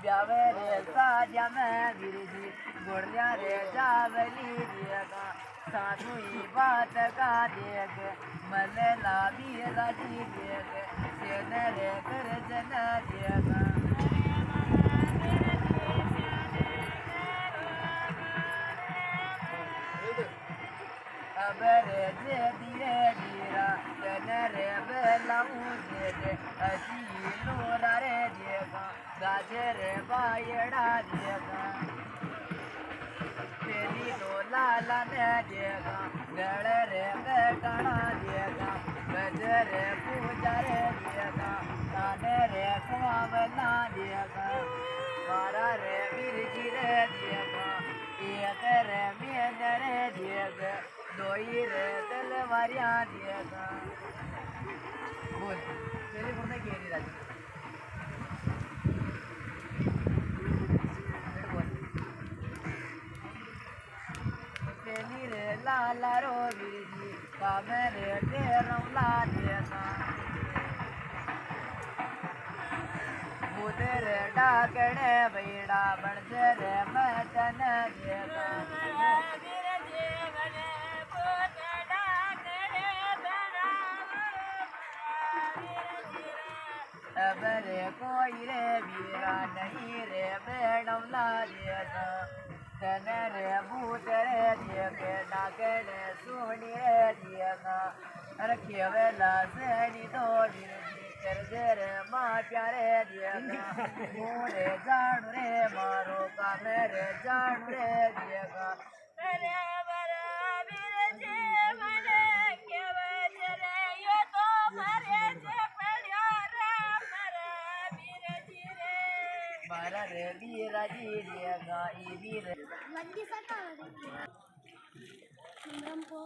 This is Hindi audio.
ब्यावे रे साजा में वीरजी गोड़िया रे जावली देगा साधु ही बात का देख मले लाभी लाठी देख सेन रे कर जन देगा अबरे जे धीरे धीरा जन रे बेला मुझे दे अजी लोरा रे देगा गाजे रे बायड़ा देगा तेरी तो लाला ने देगा गड़ रे बेटना देगा गजरे पूजा रे देगा ताने रे कुआवला देगा मारा रे बिरजी रे देगा एक रे मेन रे देगा दोई रे तलवारिया देगा बोल तेरे को नहीं केरी राजी तेरी रे लाला रो बिरजी कामेरे तेरम ला देगा बुधे रे डाकड़े बैड़ा बनसे रे मचन देगा अबरे कोई रे वीरा नहीं रे बेड़म ला देगा तन रे भूत रे देगे डाकड़े सोनी रे देगा रखे वेला सेनी दो गिरजी रे माँ प्यारे देगा मोरे जान रे मारो का मेरे जान रे देगा मारा रे वीरा जी देगा ई वीर मंदी सरकार हम को